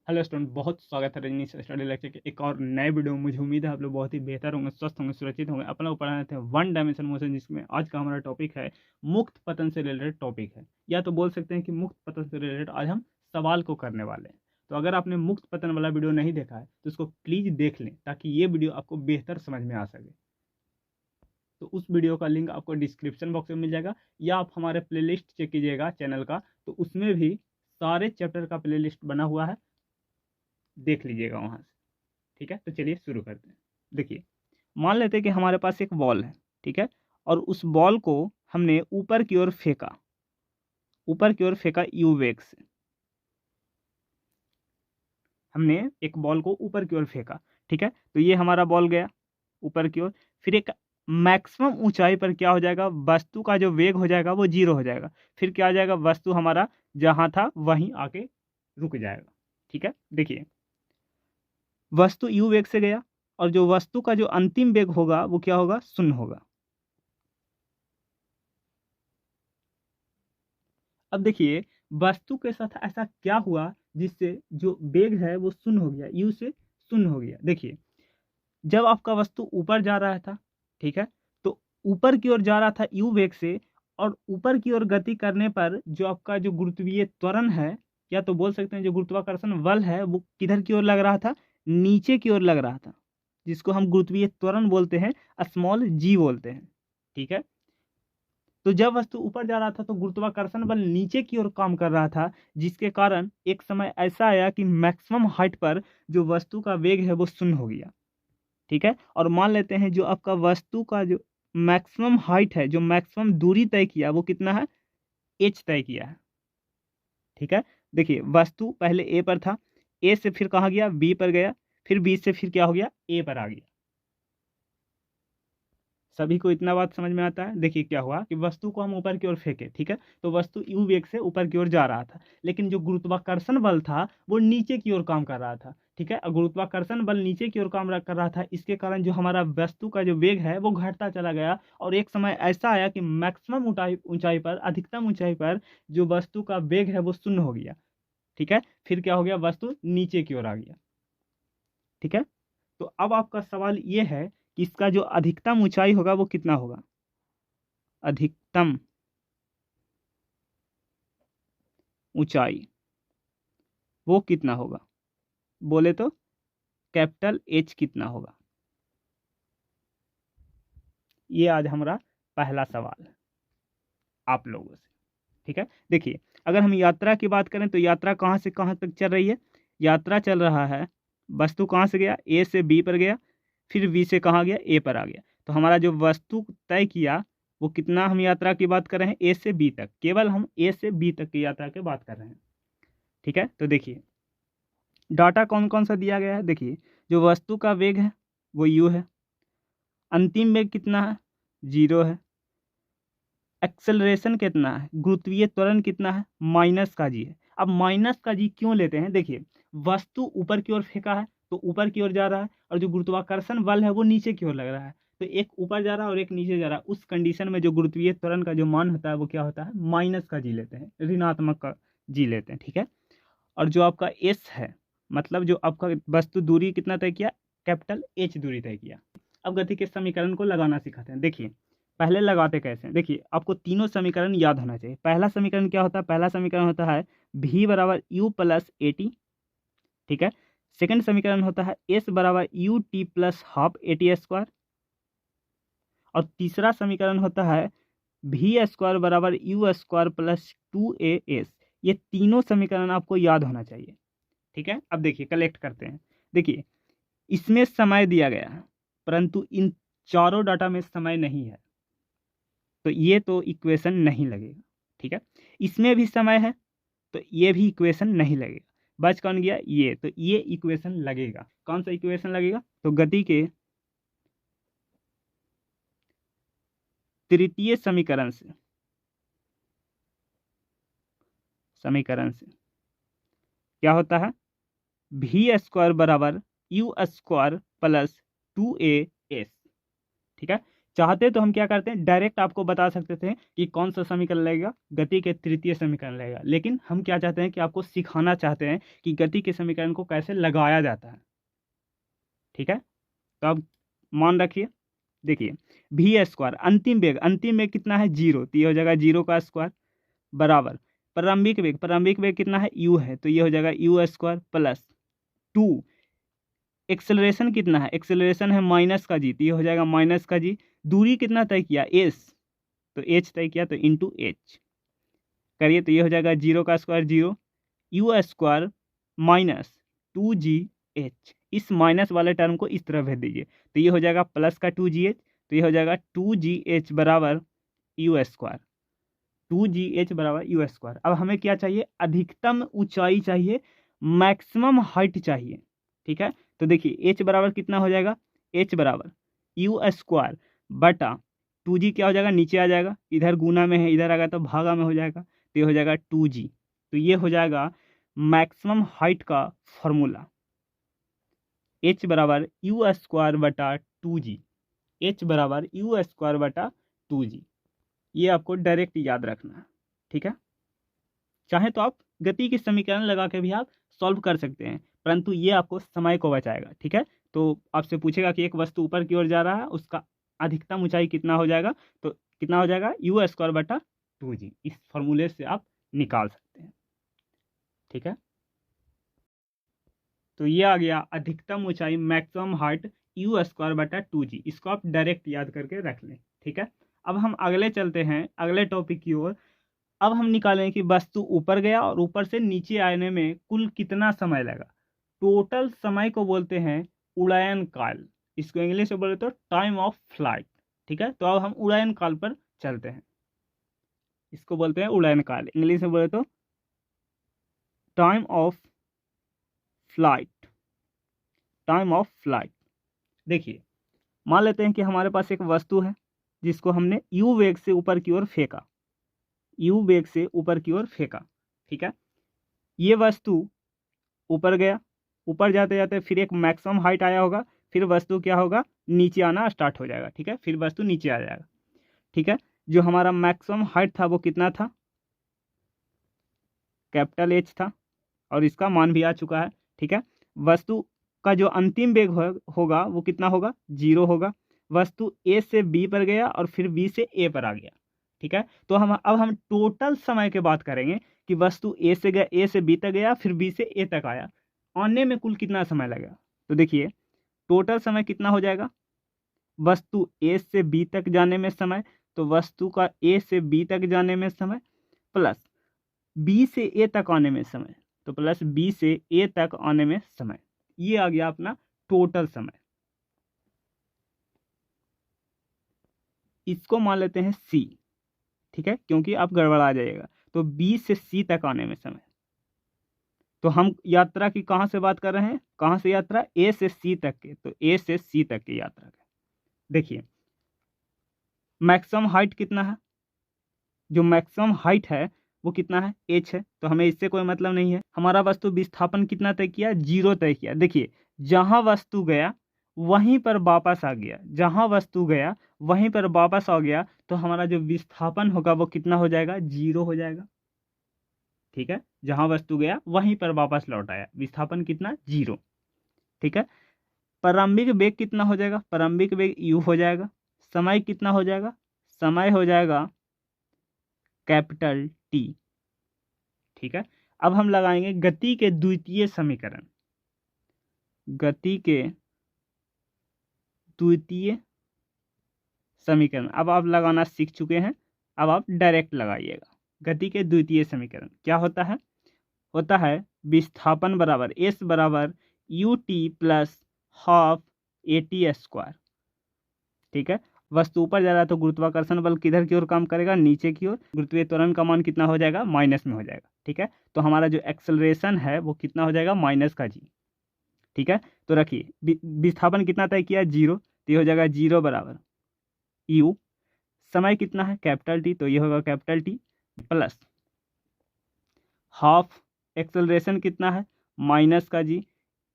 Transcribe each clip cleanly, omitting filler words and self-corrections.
Hello student, बहुत स्वागत है रजनीश स्टडी लेक्चर के एक और नए वीडियो में। मुझे उम्मीद है आप लोग बहुत ही बेहतर होंगे, स्वस्थ होंगे, सुरक्षित होंगे। अपना ऊपर आए थे वन डायमेंशन मोशन, जिसमें आज का हमारा टॉपिक है मुक्त पतन से रिलेटेड टॉपिक है, या तो बोल सकते हैं कि मुक्त पतन से रिलेटेड आज हम सवाल को करने वाले हैं। तो अगर आपने मुक्त पतन वाला वीडियो नहीं देखा है तो उसको प्लीज़ देख लें, ताकि ये वीडियो आपको बेहतर समझ में आ सके। तो उस वीडियो का लिंक आपको डिस्क्रिप्शन बॉक्स में मिल जाएगा, या आप हमारे प्लेलिस्ट चेक कीजिएगा चैनल का, तो उसमें भी सारे चैप्टर का प्लेलिस्ट बना हुआ है, देख लीजिएगा वहाँ से। ठीक है, तो चलिए शुरू करते हैं। देखिए, मान लेते हैं कि हमारे पास एक बॉल है, ठीक है, और उस बॉल को हमने ऊपर की ओर फेंका, ऊपर की ओर फेंका यू वेग से। हमने एक बॉल को ऊपर की ओर फेंका, ठीक है, तो ये हमारा बॉल गया ऊपर की ओर। फिर एक मैक्सिमम ऊंचाई पर क्या हो जाएगा, वस्तु का जो वेग हो जाएगा वो 0 हो जाएगा। फिर क्या हो जाएगा, वस्तु हमारा जहां था वहीं आके रुक जाएगा। ठीक है, देखिए, वस्तु यू वेग से गया, और जो वस्तु का जो अंतिम वेग होगा वो क्या होगा, 0 होगा। अब देखिए, वस्तु के साथ ऐसा क्या हुआ जिससे जो वेग है वो 0 हो गया, यू से 0 हो गया। देखिए, जब आपका वस्तु ऊपर जा रहा था, ठीक है, तो ऊपर की ओर जा रहा था यू वेग से, और ऊपर की ओर गति करने पर जो आपका जो गुरुत्वीय त्वरण है, या तो बोल सकते हैं जो गुरुत्वाकर्षण बल है, वो किधर की ओर लग रहा था, नीचे की ओर लग रहा था, जिसको हम गुरुत्वीय त्वरण बोलते हैं, स्मॉल जी बोलते हैं। ठीक है, तो जब वस्तु ऊपर जा रहा था तो गुरुत्वाकर्षण बल नीचे की ओर काम कर रहा था, जिसके कारण एक समय ऐसा आया कि मैक्सिमम हाइट पर जो वस्तु का वेग है वो 0 हो गया। ठीक है, और मान लेते हैं जो आपका वस्तु का जो मैक्सिमम हाइट है, जो मैक्सिमम दूरी तय किया, वो कितना है, एच तय किया है। ठीक है, देखिए, वस्तु पहले ए पर था, ए से फिर कहाँ गया, बी पर गया, फिर बी से फिर क्या हो गया, ए पर आ गया। सभी को इतना बात समझ में आता है। देखिए क्या हुआ कि वस्तु को हम ऊपर की ओर फेंके, ठीक है, तो वस्तु यू वेग से ऊपर की ओर जा रहा था, लेकिन जो गुरुत्वाकर्षण बल था वो नीचे की ओर काम कर रहा था। ठीक है, और गुरुत्वाकर्षण बल नीचे की ओर काम कर रहा था, इसके कारण जो हमारा वस्तु का जो वेग है वो घटता चला गया, और एक समय ऐसा आया कि मैक्सिमम ऊंचाई ऊंचाई पर, अधिकतम ऊंचाई पर जो वस्तु का वेग है वो 0 हो गया। ठीक है, फिर क्या हो गया, वस्तु नीचे की ओर आ गया। ठीक है, तो अब आपका सवाल ये है कि इसका जो अधिकतम ऊंचाई होगा वो कितना होगा, अधिकतम ऊंचाई वो कितना होगा, बोले तो कैपिटल एच कितना होगा। ये आज हमारा पहला सवाल है आप लोगों से। ठीक है, देखिए, अगर हम यात्रा की बात करें तो यात्रा कहाँ से कहाँ तक चल रही है, यात्रा चल रहा है, वस्तु कहाँ से गया, ए से बी पर गया, फिर बी से कहाँ गया, ए पर आ गया। तो हमारा जो वस्तु तय किया वो कितना, हम यात्रा की बात कर रहे हैं ए से बी तक, केवल हम ए से बी तक की यात्रा की बात कर रहे हैं। ठीक है, तो देखिए, डाटा कौन कौन सा दिया गया है। देखिए, जो वस्तु का वेग है वो यू है, अंतिम वेग कितना है, 0 है, एक्सेलरेशन कितना है, गुरुत्वीय त्वरण कितना है, माइनस का जी है। अब माइनस का जी क्यों लेते हैं, देखिए, वस्तु ऊपर की ओर फेंका है तो ऊपर की ओर जा रहा है, और जो गुरुत्वाकर्षण बल है वो नीचे की ओर लग रहा है, तो एक ऊपर जा रहा है और एक नीचे जा रहा है। उस कंडीशन में जो गुरुत्वीय त्वरण का जो मान होता है वो क्या होता है, माइनस का जी लेते हैं, ऋणात्मक का जी लेते हैं। ठीक है, और जो आपका एस है, मतलब जो आपका वस्तु दूरी कितना तय किया, कैपिटल एच दूरी तय किया। अब गति के समीकरण को लगाना सिखाते हैं। देखिए, पहले लगाते कैसे हैं, देखिए, आपको तीनों समीकरण याद होना चाहिए। पहला समीकरण क्या होता है, पहला समीकरण होता है v बराबर यू प्लस ए टी। ठीक है, सेकंड समीकरण होता है s बराबर U T plus half A T square, और तीसरा समीकरण होता है वी स्क्वायर बराबर you square plus 2a s। ये तीनों समीकरण आपको याद होना चाहिए। ठीक है, अब देखिए कलेक्ट करते हैं। देखिए, इसमें समय दिया गया है, परंतु इन चारों डाटा में समय नहीं है, तो ये तो इक्वेशन नहीं लगेगा। ठीक है, इसमें भी समय है तो ये भी इक्वेशन नहीं लगेगा। बच कौन गया, ये, तो ये इक्वेशन लगेगा। कौन सा इक्वेशन लगेगा, तो गति के तृतीय समीकरण से क्या होता है, वी स्क्वायर बराबर you square plus 2a s। ठीक है, चाहते तो हम क्या करते हैं, डायरेक्ट आपको बता सकते थे कि कौन सा समीकरण लगेगा, गति के तृतीय समीकरण लगेगा, लेकिन हम क्या चाहते हैं कि आपको सिखाना चाहते हैं कि गति के समीकरण को कैसे लगाया जाता है। ठीक है, तो अब मान रखिए, देखिए भी स्क्वायर अंतिम वेग कितना है 0, तो ये हो जाएगा 0 का स्क्वायर बराबर प्रारंभिक वेग कितना है u है, तो ये हो जाएगा u स्क्वायर प्लस 2। एक्सेलरेशन कितना है, एक्सेलरेशन है माइनस का जी, तो ये हो जाएगा माइनस का जी। दूरी कितना तय किया s, तो h तय किया, तो इंटू h करिए, तो ये हो जाएगा 0 का square 0 u square minus 2gh। इस माइनस वाले टर्म को इस तरह भेज दीजिए, तो ये हो जाएगा प्लस का 2gh, तो ये हो जाएगा 2gh बराबर u स्क्वायर, 2gh बराबर u स्क्वायर। अब हमें क्या चाहिए, अधिकतम ऊंचाई चाहिए, मैक्सिमम हाइट चाहिए। ठीक है, तो देखिए h बराबर कितना हो जाएगा, h बराबर u स्क्वायर बटा 2g क्या हो जाएगा, नीचे आ जाएगा, इधर गुना में है, इधर आ गया तो भागा में हो जाएगा, तो ये हो जाएगा 2g। तो ये हो जाएगा मैक्सिमम हाइट का फॉर्मूला, h बराबर u स्क्वायर बटा 2g, h बराबर u स्क्वायर बटा 2g। ये आपको डायरेक्ट याद रखना है। ठीक है, चाहे तो आप गति के समीकरण लगा के भी आप सॉल्व कर सकते हैं, परंतु ये आपको समय को बचाएगा। ठीक है, तो आपसे पूछेगा कि एक वस्तु ऊपर की ओर जा रहा है, उसका अधिकतम ऊंचाई कितना हो जाएगा, तो कितना हो जाएगा u स्क्वायर बटा 2g। इस फॉर्मूले से आप निकाल सकते हैं। ठीक है, तो ये आ गया अधिकतम ऊंचाई मैक्सिमम हाइट u स्क्वायर बटा 2g। इसको आप डायरेक्ट याद करके रख लें। ठीक है, अब हम अगले चलते हैं, अगले टॉपिक की ओर। अब हम निकालें कि वस्तु ऊपर गया और ऊपर से नीचे आने में कुल कितना समय लगा। टोटल समय को बोलते हैं उड़ायन काल, इसको इंग्लिश में बोले तो टाइम ऑफ फ्लाइट। ठीक है, तो अब हम उड़ायन काल पर चलते हैं, इसको बोलते हैं उड़ायन काल, इंग्लिश में बोले तो time of flight, time of flight. देखिए मान लेते हैं कि हमारे पास एक वस्तु है जिसको हमने u वेग से ऊपर की ओर फेंका, u वेग से ऊपर की ओर फेंका। ठीक है, ये वस्तु ऊपर गया, ऊपर जाते जाते फिर एक मैक्सिमम हाइट आया होगा, फिर वस्तु क्या होगा, नीचे आना स्टार्ट हो जाएगा। ठीक है, फिर वस्तु नीचे आ जाएगा। ठीक है, जो हमारा मैक्सिमम हाइट था वो कितना था, कैपिटल H था, और इसका मान भी आ चुका है। ठीक है, वस्तु का जो अंतिम वेग होगा वो कितना होगा, 0 होगा। वस्तु A से B पर गया और फिर B से A पर आ गया। ठीक है, तो अब हम टोटल समय की बात करेंगे कि वस्तु A से गया, A से B तक गया, फिर B से A तक आया, आने में कुल कितना समय लगेगा। तो देखिए टोटल समय कितना हो जाएगा, वस्तु A से B तक जाने में समय, तो वस्तु का A से B तक जाने में समय प्लस B से A तक आने में समय, तो प्लस B से A तक आने में समय, ये आ गया अपना टोटल समय। इसको मान लेते हैं C। ठीक है, क्योंकि आप गड़बड़ा जाइएगा, तो B से C तक आने में समय। तो हम यात्रा की कहाँ से बात कर रहे हैं, कहाँ से यात्रा, A से C तक के, तो A से C तक की यात्रा के। देखिए मैक्सिमम हाइट कितना है, जो मैक्सिमम हाइट है वो कितना है, h है, तो हमें इससे कोई मतलब नहीं है। हमारा वस्तु विस्थापन कितना तय किया, 0 तय किया। देखिए जहां वस्तु गया वहीं पर वापस आ गया, जहां वस्तु गया वहीं पर वापस आ गया, तो हमारा जो विस्थापन होगा वो कितना हो जाएगा, 0 हो जाएगा। ठीक है, जहां वस्तु गया वहीं पर वापस लौट आया, विस्थापन कितना, 0। ठीक है, प्रारंभिक वेग कितना हो जाएगा, प्रारंभिक वेग u हो जाएगा। समय कितना हो जाएगा, समय हो जाएगा कैपिटल T। ठीक है, अब हम लगाएंगे गति के द्वितीय समीकरण, गति के द्वितीय समीकरण अब आप लगाना सीख चुके हैं, अब आप डायरेक्ट लगाइएगा। गति के द्वितीय समीकरण क्या होता है, विस्थापन बराबर s बराबर ut plus half at square. ठीक है, वस्तु ऊपर जा रहा है तो गुरुत्वाकर्षण बल किधर की ओर काम करेगा, नीचे की ओर। गुरुत्वीय त्वरण का मान कितना हो जाएगा, माइनस में हो जाएगा। ठीक है, तो हमारा जो एक्सेलरेशन है वो कितना हो जाएगा, माइनस का g। ठीक है, तो रखिए विस्थापन कितना तय किया, 0, तो ये हो जाएगा 0 बराबर u। समय कितना है, कैपिटल T, तो ये होगा capital T plus half acceleration कितना है, माइनस का g,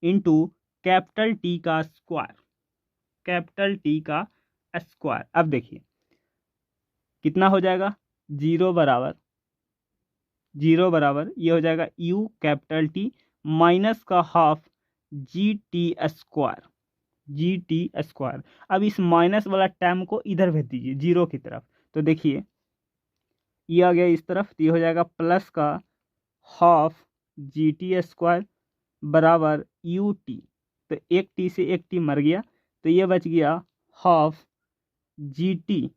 इंटू कैपिटल T का स्क्वायर, कैपिटल T का स्क्वायर। अब देखिए कितना हो जाएगा, जीरो बराबर ये हो जाएगा यू कैपिटल टी माइनस का हाफ जी टी स्क्वायर। अब इस माइनस वाला टर्म को इधर भेज दीजिए जीरो की तरफ, तो देखिए ये आ गया इस तरफ, तो ये हो जाएगा प्लस का हाफ जी टी स्क्वायर बराबर यू टी। तो एक टी से एक टी मर गया, तो ये बच गया हाफ जी टी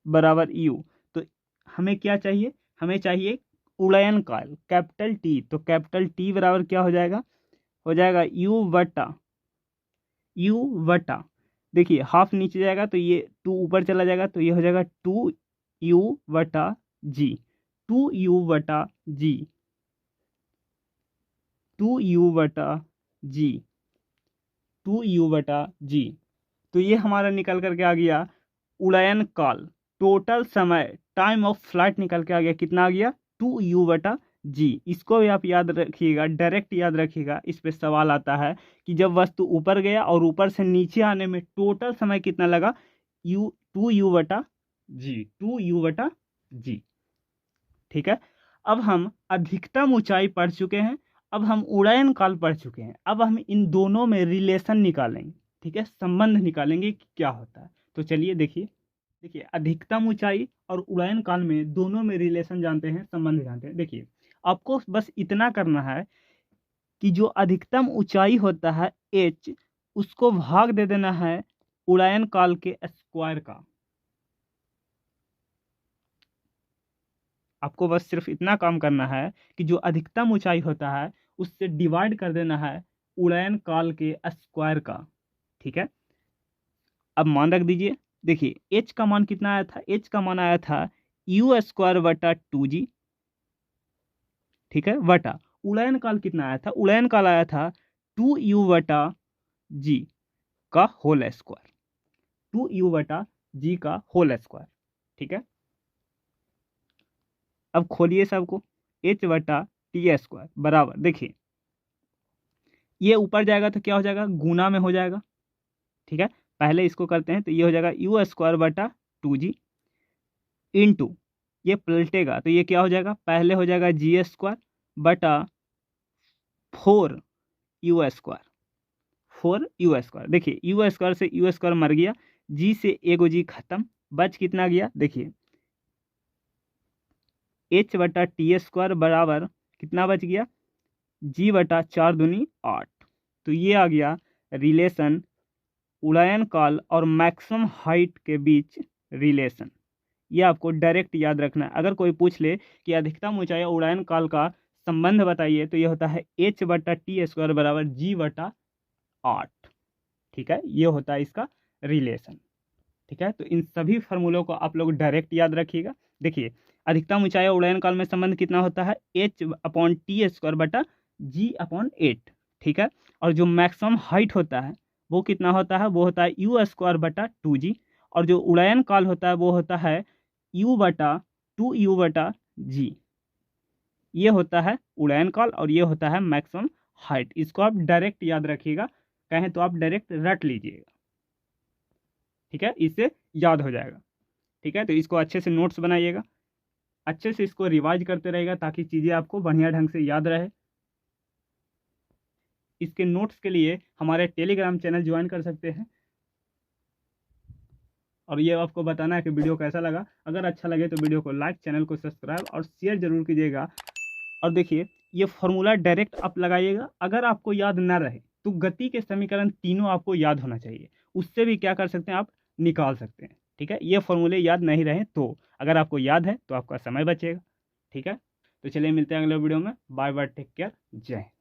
बराबर यू। तो हमें क्या चाहिए, हमें चाहिए उड़ायन काल कैपिटल टी। तो कैपिटल टी बराबर क्या हो जाएगा यू वटा देखिए हाफ नीचे जाएगा तो ये टू ऊपर चला जाएगा, तो ये हो जाएगा टू यू वटा जी, टू यू वटा जी, टू यू वटा जी, टू यू वटा जी। तो ये हमारा निकल करके आ गया उड़ायन काल, टोटल समय टाइम ऑफ फ्लाइट निकल के आ गया, कितना आ गया 2u/g। इसको भी आप याद रखिएगा, डायरेक्ट याद रखिएगा, इस पे सवाल आता है कि जब वस्तु ऊपर गया और ऊपर से नीचे आने में टोटल समय कितना लगा, 2u/g। ठीक है, अब हम अधिकतम ऊंचाई पढ़ चुके हैं, अब हम उड़ायन काल पढ़ चुके हैं, अब हम इन दोनों में रिलेशन निकालेंगे। ठीक है, संबंध निकालेंगे कि क्या होता है। तो चलिए देखिए अधिकतम ऊंचाई और उड़ायन काल में दोनों में रिलेशन जानते हैं, संबंध जानते हैं। देखिए आपको बस इतना करना है कि जो अधिकतम ऊंचाई होता है h, उसको भाग दे देना है उड़ायन काल के स्क्वायर का। आपको बस सिर्फ इतना काम करना है कि जो अधिकतम ऊंचाई होता है उससे डिवाइड कर देना है उड़ायन काल के स्क्वायर का। ठीक है, अब मान रख दीजिए, देखिए h का मान कितना आया था, h का मान आया था u²/2g। ठीक है, वटा उड़ायन काल कितना आया था, उड़ायन काल आया था 2u/g का होल स्क्वायर, 2u/g का होल स्क्वायर। ठीक है, अब खोलिए सबको, h/t² बराबर, देखिए ये ऊपर जाएगा तो क्या हो जाएगा, गुना में हो जाएगा। ठीक है, पहले इसको करते हैं, तो ये हो जाएगा u²/2g इंटू, ये पलटेगा तो ये क्या हो जाएगा, पहले हो जाएगा g² बटा 4u², 4u²। देखिए u² से u² मर गया, g से एगो जी खत्म, बच कितना गया, देखिए h/t² बराबर कितना बच गया, g/4 दूनी 8। तो ये आ गया रिलेशन उड़ायन काल और मैक्सिमम हाइट के बीच रिलेशन। ये आपको डायरेक्ट याद रखना है। अगर कोई पूछ ले कि अधिकतम ऊंचाई और उड़ायन काल का संबंध बताइए, तो ये होता है h/t² बराबर g/8। ठीक है, ये होता है इसका रिलेशन। ठीक है, तो इन सभी फार्मूलों को आप लोग डायरेक्ट याद रखिएगा। देखिए अधिकतम ऊंचाई और उड़ायन काल में संबंध कितना होता है, h/t² बटा g/8। ठीक है, और जो मैक्सिमम हाइट होता है वो कितना होता है, वो होता है u²/2g, और जो उड़ायन काल होता है वो होता है u/2u/g। ये होता है उड़ायन काल और ये होता है मैक्सिमम हाइट। इसको आप डायरेक्ट याद रखिएगा, कहें तो आप डायरेक्ट रट लीजिएगा। ठीक है, इससे याद हो जाएगा। ठीक है, तो इसको अच्छे से नोट्स बनाइएगा, अच्छे से इसको रिवाइज करते रहिएगा ताकि चीज़ें आपको बढ़िया ढंग से याद रहे। इसके नोट्स के लिए हमारे टेलीग्राम चैनल ज्वाइन कर सकते हैं। और ये आपको बताना है कि वीडियो कैसा लगा। अगर अच्छा लगे तो वीडियो को लाइक, चैनल को सब्सक्राइब और शेयर जरूर कीजिएगा। और देखिए ये फॉर्मूला डायरेक्ट आप लगाइएगा। अगर आपको याद ना रहे तो गति के समीकरण तीनों आपको याद होना चाहिए, उससे भी क्या कर सकते हैं, आप निकाल सकते हैं। ठीक है, ये फॉर्मूले याद नहीं रहे तो अगर आपको याद है तो आपका समय बचेगा। ठीक है, तो चलिए मिलते हैं अगले वीडियो में। बाय बाय, टेक केयर, जय हिंद।